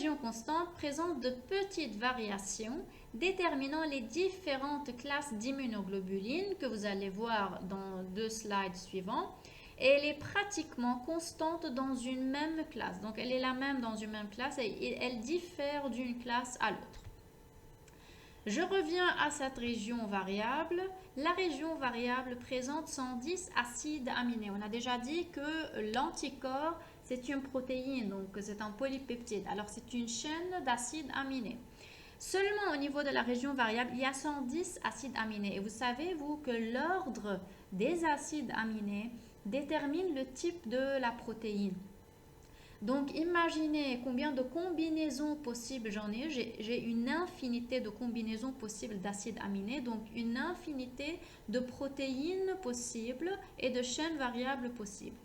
région constante présente de petites variations déterminant les différentes classes d'immunoglobulines que vous allez voir dans 2 slides suivants. Et elle est pratiquement constante dans une même classe. Donc elle est la même dans une même classe et elle diffère d'une classe à l'autre. Je reviens à cette région variable. La région variable présente 110 acides aminés. On a déjà dit que l'anticorps, c'est une protéine, donc c'est un polypeptide. Alors c'est une chaîne d'acides aminés. Seulement au niveau de la région variable, il y a 110 acides aminés. Et vous savez, vous, que l'ordre des acides aminés détermine le type de la protéine. Donc, imaginez combien de combinaisons possibles j'en ai. J'ai une infinité de combinaisons possibles d'acides aminés, donc une infinité de protéines possibles et de chaînes variables possibles.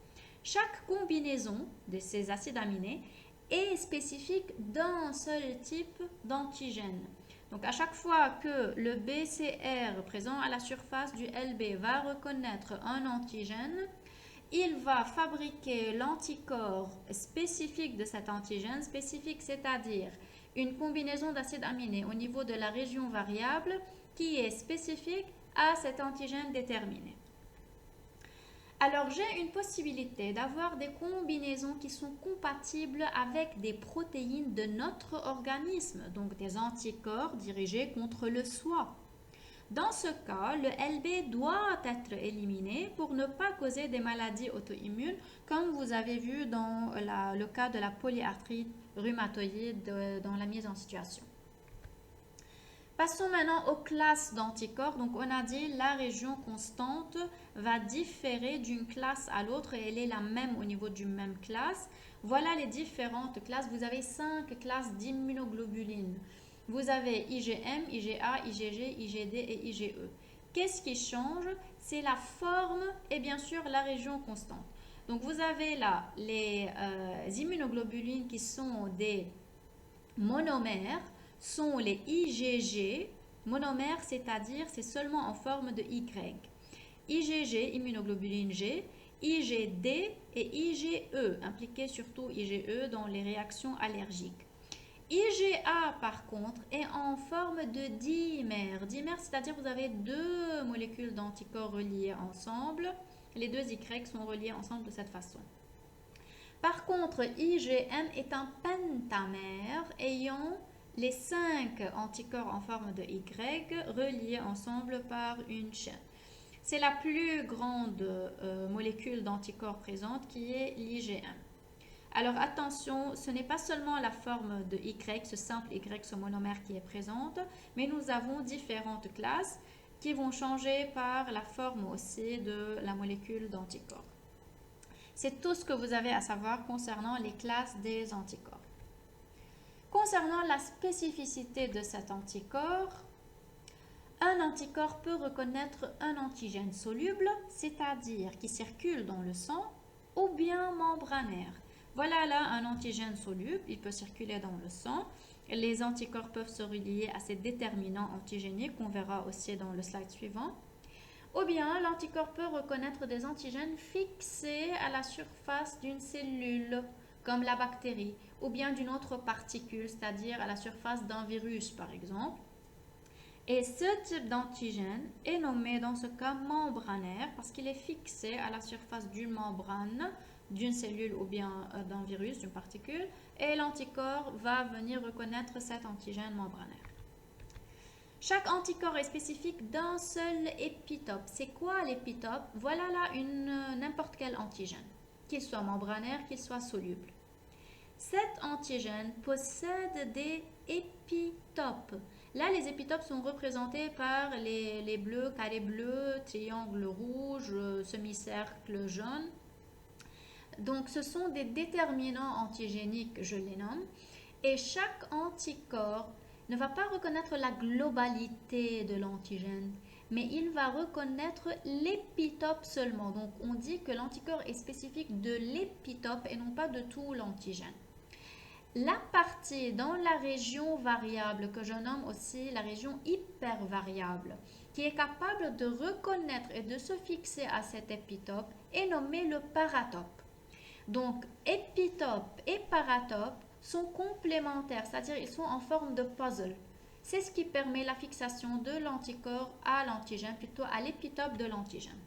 Chaque combinaison de ces acides aminés est spécifique d'un seul type d'antigène. Donc, à chaque fois que le BCR présent à la surface du LB va reconnaître un antigène, il va fabriquer l'anticorps spécifique de cet antigène, spécifique, c'est-à-dire une combinaison d'acides aminés au niveau de la région variable qui est spécifique à cet antigène déterminé. Alors, j'ai une possibilité d'avoir des combinaisons qui sont compatibles avec des protéines de notre organisme, donc des anticorps dirigés contre le soi. Dans ce cas, le LB doit être éliminé pour ne pas causer des maladies auto-immunes, comme vous avez vu dans le cas de la polyarthrite rhumatoïde dans la mise en situation. Passons maintenant aux classes d'anticorps. Donc, on a dit la région constante va différer d'une classe à l'autre et elle est la même au niveau d'une même classe. Voilà les différentes classes. Vous avez 5 classes d'immunoglobulines. Vous avez IgM, IgA, IgG, IgD et IgE. Qu'est-ce qui change? C'est la forme et bien sûr la région constante. Donc vous avez là les immunoglobulines qui sont des monomères, sont les IgG. Monomères, c'est-à-dire c'est seulement en forme de Y. IgG, immunoglobuline G, IgD et IgE, impliqués surtout IgE dans les réactions allergiques. IgA, par contre, est en forme de dimère. Dimère, c'est-à-dire vous avez 2 molécules d'anticorps reliées ensemble. Les 2 Y sont reliés ensemble de cette façon. Par contre, IgM est un pentamère ayant les 5 anticorps en forme de Y reliés ensemble par une chaîne. C'est la plus grande molécule d'anticorps présente qui est l'IgM. Alors attention, ce n'est pas seulement la forme de Y, ce simple Y, ce monomère qui est présente, mais nous avons différentes classes qui vont changer par la forme aussi de la molécule d'anticorps. C'est tout ce que vous avez à savoir concernant les classes des anticorps. Concernant la spécificité de cet anticorps, un anticorps peut reconnaître un antigène soluble, c'est-à-dire qui circule dans le sang, ou bien membranaire. Voilà là un antigène soluble, il peut circuler dans le sang. Les anticorps peuvent se relier à ces déterminants antigéniques qu'on verra aussi dans le slide suivant. Ou bien l'anticorps peut reconnaître des antigènes fixés à la surface d'une cellule, comme la bactérie, ou bien d'une autre particule, c'est-à-dire à la surface d'un virus par exemple. Et ce type d'antigène est nommé dans ce cas membranaire parce qu'il est fixé à la surface d'une membrane, d'une cellule ou bien d'un virus, d'une particule, et l'anticorps va venir reconnaître cet antigène membranaire. Chaque anticorps est spécifique d'un seul épitope. C'est quoi l'épitope? Voilà là n'importe quel antigène, qu'il soit membranaire, qu'il soit soluble. Cet antigène possède des épitopes. Là, les épitopes sont représentés par les bleus, carrés bleus, triangles rouges, semi-cercles jaunes. Donc, ce sont des déterminants antigéniques, je les nomme. Et chaque anticorps ne va pas reconnaître la globalité de l'antigène, mais il va reconnaître l'épitope seulement. Donc, on dit que l'anticorps est spécifique de l'épitope et non pas de tout l'antigène. La partie dans la région variable, que je nomme aussi la région hypervariable, qui est capable de reconnaître et de se fixer à cet épitope, est nommée le paratope. Donc, épitope et paratope sont complémentaires, c'est-à-dire ils sont en forme de puzzle. C'est ce qui permet la fixation de l'anticorps à l'antigène, plutôt à l'épitope de l'antigène.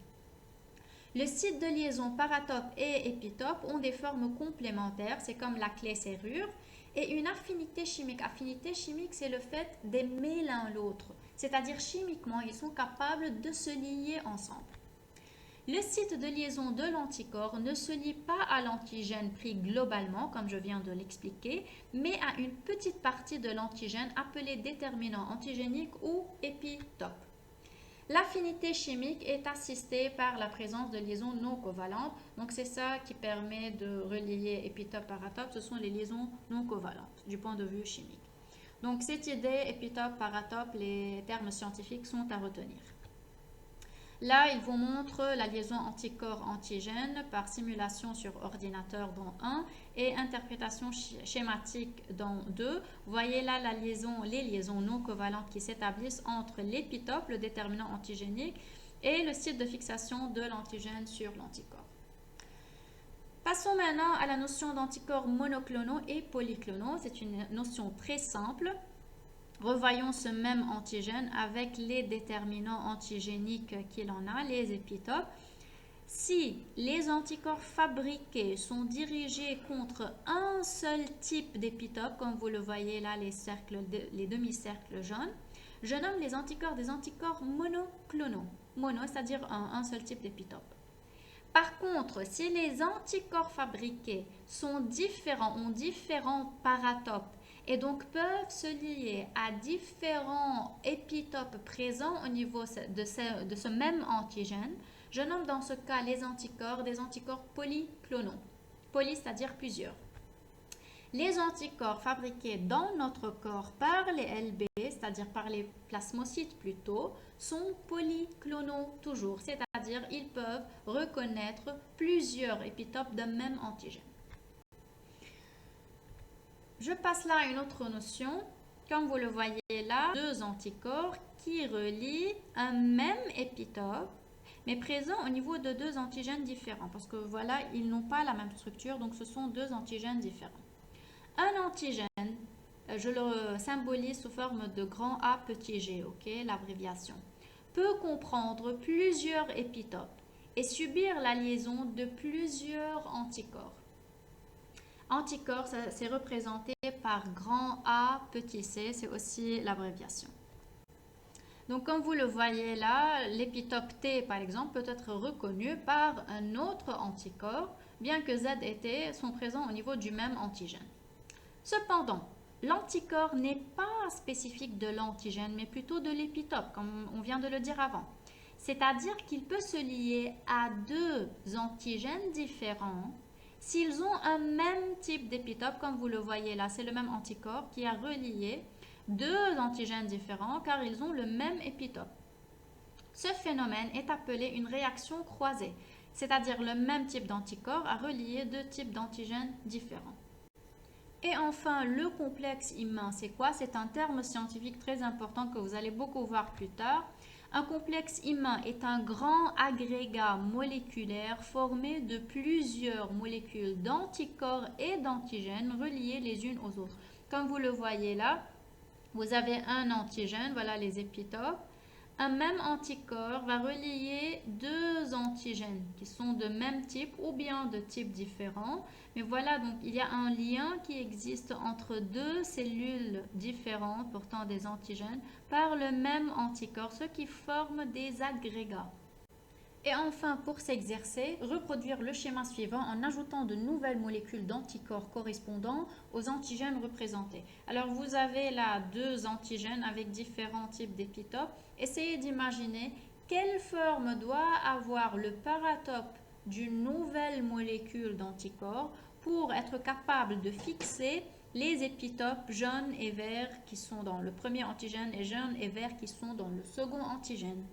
Le site de liaison paratope et épitope ont des formes complémentaires, c'est comme la clé serrure, et une affinité chimique. Affinité chimique, c'est le fait d'aimer l'un l'autre, c'est-à-dire chimiquement, ils sont capables de se lier ensemble. Le site de liaison de l'anticorps ne se lie pas à l'antigène pris globalement, comme je viens de l'expliquer, mais à une petite partie de l'antigène appelée déterminant antigénique ou épitope. L'affinité chimique est assistée par la présence de liaisons non covalentes. Donc c'est ça qui permet de relier épitope-paratope. Ce sont les liaisons non covalentes du point de vue chimique. Donc cette idée, épitope-paratope, les termes scientifiques sont à retenir. Là, il vous montre la liaison anticorps-antigène par simulation sur ordinateur dans 1 et interprétation schématique dans 2. Vous voyez là les liaisons non covalentes qui s'établissent entre l'épitope, le déterminant antigénique, et le site de fixation de l'antigène sur l'anticorps. Passons maintenant à la notion d'anticorps monoclonaux et polyclonaux. C'est une notion très simple. Revoyons ce même antigène avec les déterminants antigéniques qu'il en a, les épitopes. Si les anticorps fabriqués sont dirigés contre un seul type d'épitope, comme vous le voyez là, les demi-cercles jaunes, je nomme les anticorps des anticorps monoclonaux. Mono, c'est-à-dire un seul type d'épitope. Par contre, si les anticorps fabriqués sont différents, ont différents paratopes, et donc peuvent se lier à différents épitopes présents au niveau de ce même antigène, je nomme dans ce cas les anticorps des anticorps polyclonaux. Poly, c'est-à-dire plusieurs. Les anticorps fabriqués dans notre corps par les LB, c'est-à-dire par les plasmocytes plutôt, sont polyclonaux toujours, c'est-à-dire ils peuvent reconnaître plusieurs épitopes d'un même antigène. Je passe là à une autre notion. Comme vous le voyez là, deux anticorps qui relient un même épitope, mais présent au niveau de deux antigènes différents. Parce que voilà, ils n'ont pas la même structure, donc ce sont deux antigènes différents. Un antigène, je le symbolise sous forme de grand A petit g, ok, l'abréviation, peut comprendre plusieurs épitopes et subir la liaison de plusieurs anticorps. Anticorps, c'est représenté par grand A, petit c, c'est aussi l'abréviation. Donc, comme vous le voyez là, l'épitope T, par exemple, peut être reconnu par un autre anticorps, bien que Z et T sont présents au niveau du même antigène. Cependant, l'anticorps n'est pas spécifique de l'antigène, mais plutôt de l'épitope, comme on vient de le dire avant. C'est-à-dire qu'il peut se lier à deux antigènes différents s'ils ont un même type d'épitope, comme vous le voyez là, c'est le même anticorps qui a relié deux antigènes différents car ils ont le même épitope. Ce phénomène est appelé une réaction croisée, c'est-à-dire le même type d'anticorps a relié deux types d'antigènes différents. Et enfin, le complexe immun, c'est quoi? C'est un terme scientifique très important que vous allez beaucoup voir plus tard. Un complexe immun est un grand agrégat moléculaire formé de plusieurs molécules d'anticorps et d'antigènes reliées les unes aux autres. Comme vous le voyez là, vous avez un antigène, voilà les épitopes. Un même anticorps va relier deux antigènes qui sont de même type ou bien de type différent. Mais voilà, donc il y a un lien qui existe entre deux cellules différentes portant des antigènes par le même anticorps, ce qui forme des agrégats. Et enfin, pour s'exercer, reproduire le schéma suivant en ajoutant de nouvelles molécules d'anticorps correspondant aux antigènes représentés. Alors, vous avez là deux antigènes avec différents types d'épitopes. Essayez d'imaginer quelle forme doit avoir le paratope d'une nouvelle molécule d'anticorps pour être capable de fixer les épitopes jaunes et verts qui sont dans le premier antigène et jaunes et verts qui sont dans le second antigène.